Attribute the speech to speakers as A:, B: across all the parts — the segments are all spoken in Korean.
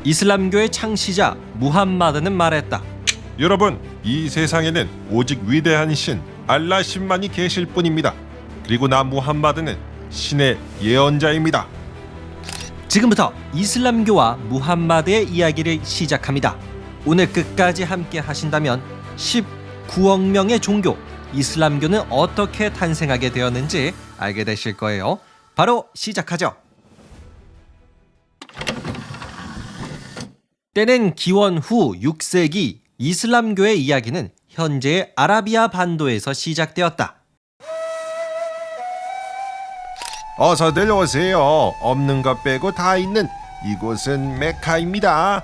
A: 이슬람교의 창시자 무함마드는 말했다.
B: 여러분, 이 세상에는 오직 위대한 신 알라 신만이 계실 뿐입니다. 그리고 나 무함마드는 신의 예언자입니다.
A: 지금부터 이슬람교와 무함마드의 이야기를 시작합니다. 오늘 끝까지 함께 하신다면 19억 명의 종교 이슬람교는 어떻게 탄생하게 되었는지 알게 되실 거예요. 바로 시작하죠. 때는 기원 후 6세기 이슬람교의 이야기는 현재의 아라비아 반도에서 시작되었다.
B: 어서들 오세요. 없는 것 빼고 다 있는 이곳은 메카입니다.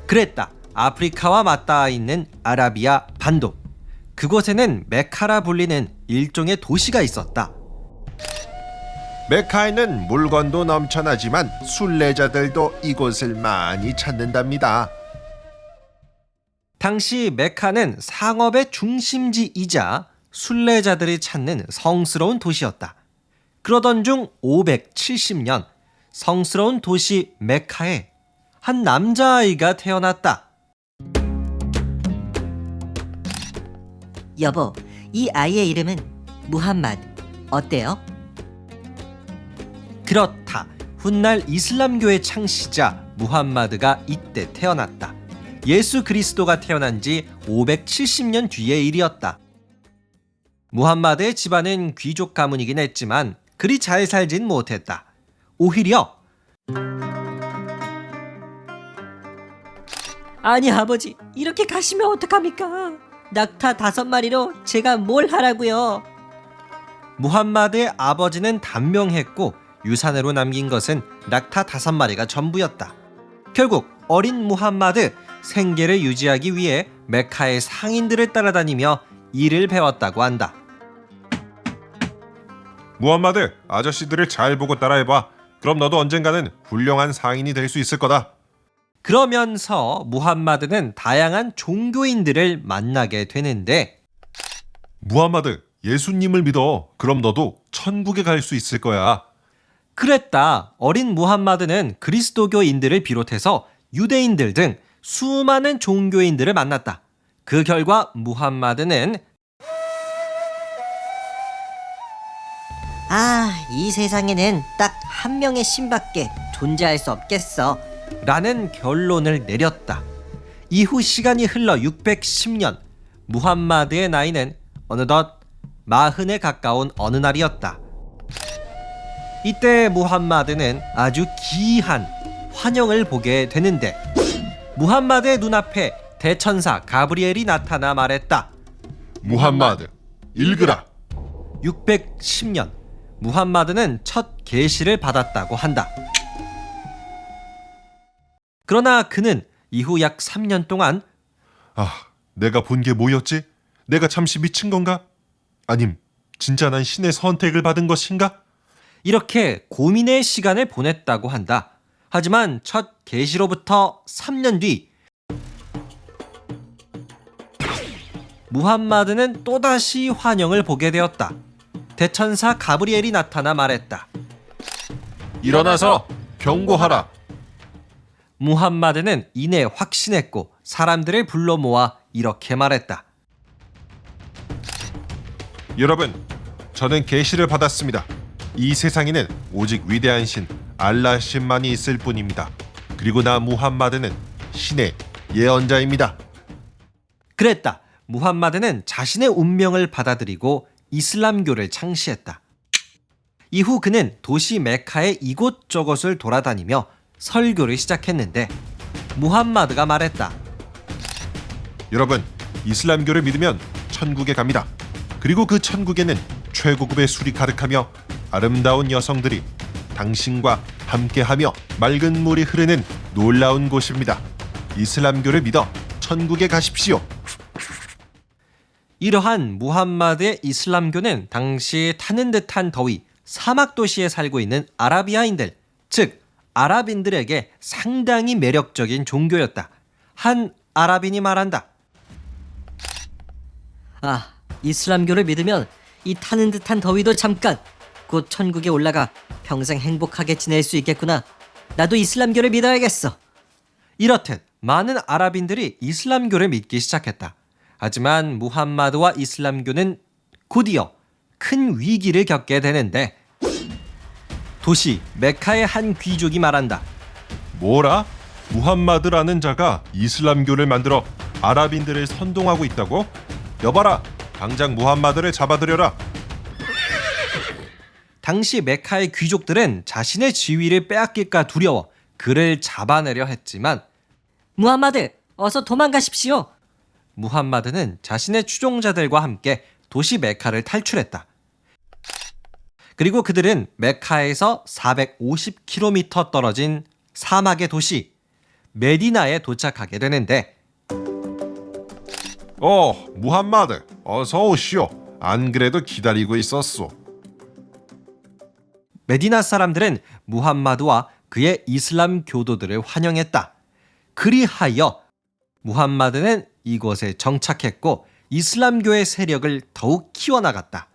A: 그랬다. 아프리카와 맞닿아 있는 아라비아 반도. 그곳에는 메카라 불리는 일종의 도시가 있었다.
B: 메카에는 물건도 넘쳐나지만 순례자들도 이곳을 많이 찾는답니다.
A: 당시 메카는 상업의 중심지이자 순례자들이 찾는 성스러운 도시였다. 그러던 중 570년 성스러운 도시 메카에 한 남자아이가 태어났다.
C: 여보, 이 아이의 이름은 무함마드. 어때요?
A: 그렇다. 훗날 이슬람교의 창시자 무함마드가 이때 태어났다. 예수 그리스도가 태어난 지 570년 뒤의 일이었다. 무함마드의 집안은 귀족 가문이긴 했지만 그리 잘 살진 못했다. 오히려
C: 아니 아버지, 이렇게 가시면 어떡합니까? 낙타 5마리로 제가 뭘 하라고요?
A: 무함마드의 아버지는 단명했고 유산으로 남긴 것은 낙타 5마리가 전부였다. 결국 어린 무함마드 생계를 유지하기 위해 메카의 상인들을 따라다니며 일을 배웠다고 한다.
B: 무함마드, 아저씨들을 잘 보고 따라해봐. 그럼 너도 언젠가는 훌륭한 상인이 될 수 있을 거다.
A: 그러면서 무함마드는 다양한 종교인들을 만나게 되는데
B: 무함마드, 예수님을 믿어. 그럼 너도 천국에 갈 수 있을 거야.
A: 그랬다. 어린 무함마드는 그리스도교인들을 비롯해서 유대인들 등 수많은 종교인들을 만났다. 그 결과 무함마드는
C: 이 세상에는 딱 한 명의 신밖에 존재할 수 없겠어.
A: 라는 결론을 내렸다. 이후 시간이 흘러 610년 무함마드의 나이는 어느덧 40에 가까운 어느 날이었다. 이때 무함마드는 아주 기이한 환영을 보게 되는데 무함마드의 눈앞에 대천사 가브리엘이 나타나 말했다.
B: 무함마드, 읽으라.
A: 610년 무함마드는 첫 계시를 받았다고 한다. 그러나 그는 이후 약 3년 동안
B: 내가 본 게 뭐였지? 내가 잠시 미친 건가? 아님, 진짜 난 신의 선택을 받은 것인가?
A: 이렇게 고민의 시간을 보냈다고 한다. 하지만 첫 계시로부터 3년 뒤 무함마드는 또다시 환영을 보게 되었다. 대천사 가브리엘이 나타나 말했다.
B: 일어나서 경고하라.
A: 무함마드는 이내 확신했고 사람들을 불러 모아 이렇게 말했다.
B: 여러분, 저는 계시를 받았습니다. 이 세상에는 오직 위대한 신 알라 신만이 있을 뿐입니다. 그리고 나 무함마드는 신의 예언자입니다.
A: 그랬다. 무함마드는 자신의 운명을 받아들이고 이슬람교를 창시했다. 이후 그는 도시 메카의 이곳저곳을 돌아다니며 설교를 시작했는데 무함마드가 말했다.
B: 여러분, 이슬람교를 믿으면 천국에 갑니다. 그리고 그 천국에는 최고급의 술이 가득하며 아름다운 여성들이 당신과 함께하며 맑은 물이 흐르는 놀라운 곳입니다. 이슬람교를 믿어 천국에 가십시오.
A: 이러한 무함마드의 이슬람교는 당시 타는 듯한 더위, 사막 도시에 살고 있는 아라비아인들, 즉 아랍인들에게 상당히 매력적인 종교였다. 한 아랍인이 말한다.
C: 이슬람교를 믿으면 이 타는 듯한 더위도 잠깐, 곧 천국에 올라가 평생 행복하게 지낼 수 있겠구나. 나도 이슬람교를 믿어야겠어.
A: 이렇듯 많은 아랍인들이 이슬람교를 믿기 시작했다. 하지만 무함마드와 이슬람교는 곧이어 큰 위기를 겪게 되는데 도시 메카의 한 귀족이 말한다.
B: 뭐라? 무함마드라는 자가 이슬람교를 만들어 아랍인들을 선동하고 있다고? 여봐라, 당장 무함마드를 잡아들여라.
A: 당시 메카의 귀족들은 자신의 지위를 빼앗길까 두려워 그를 잡아내려 했지만
C: 무함마드, 어서 도망가십시오.
A: 무함마드는 자신의 추종자들과 함께 도시 메카를 탈출했다. 그리고 그들은 메카에서 450km 떨어진 사막의 도시 메디나에 도착하게 되는데
B: 무함마드, 어서 오시오. 안 그래도 기다리고 있었소.
A: 메디나 사람들은 무함마드와 그의 이슬람 교도들을 환영했다. 그리하여 무함마드는 이곳에 정착했고 이슬람교의 세력을 더욱 키워나갔다.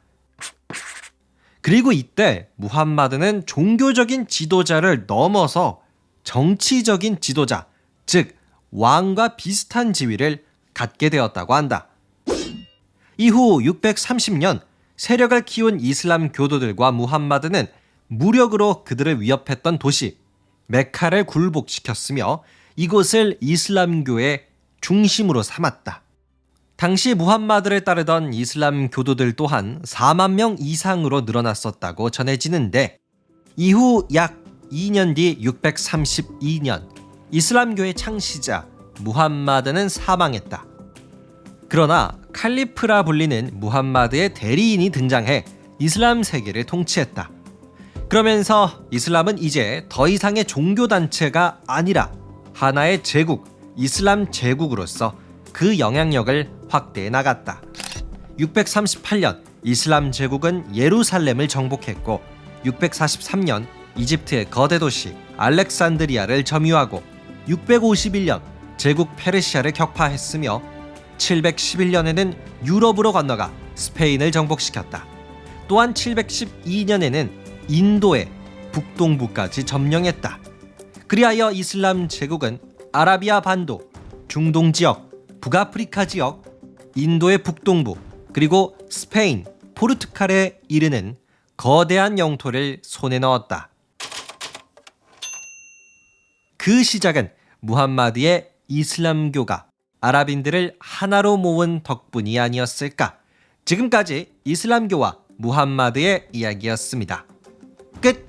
A: 그리고 이때 무함마드는 종교적인 지도자를 넘어서 정치적인 지도자, 즉 왕과 비슷한 지위를 갖게 되었다고 한다. 이후 630년 세력을 키운 이슬람 교도들과 무함마드는 무력으로 그들을 위협했던 도시 메카를 굴복시켰으며 이곳을 이슬람교의 중심으로 삼았다. 당시 무함마드를 따르던 이슬람 교도들 또한 4만 명 이상으로 늘어났었다고 전해지는데 이후 약 2년 뒤 632년 이슬람교의 창시자 무함마드는 사망했다. 그러나 칼리프라 불리는 무함마드의 대리인이 등장해 이슬람 세계를 통치했다. 그러면서 이슬람은 이제 더 이상의 종교단체가 아니라 하나의 제국, 이슬람 제국으로서 그 영향력을 확대해 나갔다. 638년 이슬람 제국은 예루살렘을 정복했고 643년 이집트의 거대 도시 알렉산드리아를 점유하고 651년 제국 페르시아를 격파했으며 711년에는 유럽으로 건너가 스페인을 정복시켰다. 또한 712년에는 인도의 북동부까지 점령했다. 그리하여 이슬람 제국은 아라비아 반도, 중동 지역, 북아프리카 지역, 인도의 북동부, 그리고 스페인, 포르투갈에 이르는 거대한 영토를 손에 넣었다. 그 시작은 무함마드의 이슬람교가 아랍인들을 하나로 모은 덕분이 아니었을까? 지금까지 이슬람교와 무함마드의 이야기였습니다. 끝!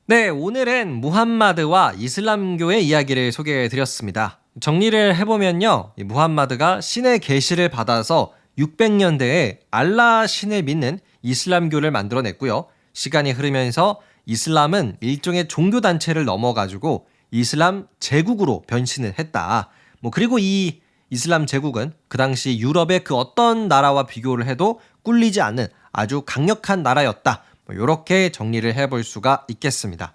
A: 네, 오늘은 무함마드와 이슬람교의 이야기를 소개해드렸습니다. 정리를 해보면요, 이 무함마드가 신의 계시를 받아서 600년대에 알라 신을 믿는 이슬람교를 만들어냈고요. 시간이 흐르면서 이슬람은 일종의 종교단체를 넘어가지고 이슬람 제국으로 변신을 했다. 그리고 이 이슬람 제국은 그 당시 유럽의 그 어떤 나라와 비교를 해도 꿀리지 않는 아주 강력한 나라였다. 이렇게 정리를 해볼 수가 있겠습니다.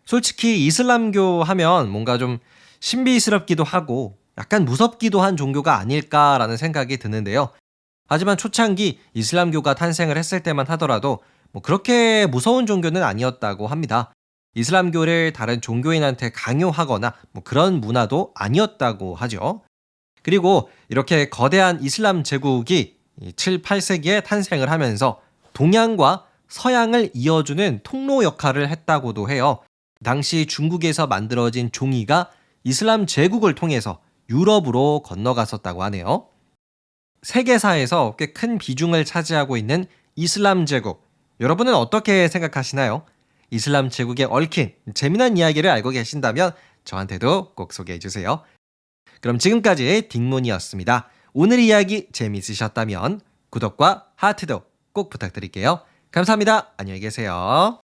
A: 솔직히 이슬람교 하면 뭔가 좀 신비스럽기도 하고 약간 무섭기도 한 종교가 아닐까라는 생각이 드는데요. 하지만 초창기 이슬람교가 탄생을 했을 때만 하더라도 그렇게 무서운 종교는 아니었다고 합니다. 이슬람교를 다른 종교인한테 강요하거나 그런 문화도 아니었다고 하죠. 그리고 이렇게 거대한 이슬람 제국이 7, 8세기에 탄생을 하면서 동양과 서양을 이어주는 통로 역할을 했다고도 해요. 당시 중국에서 만들어진 종이가 이슬람 제국을 통해서 유럽으로 건너갔었다고 하네요. 세계사에서 꽤 큰 비중을 차지하고 있는 이슬람 제국, 여러분은 어떻게 생각하시나요? 이슬람 제국에 얽힌 재미난 이야기를 알고 계신다면 저한테도 꼭 소개해주세요. 그럼 지금까지 딩몬이었습니다. 오늘 이야기 재미있으셨다면 구독과 하트도 꼭 부탁드릴게요. 감사합니다. 안녕히 계세요.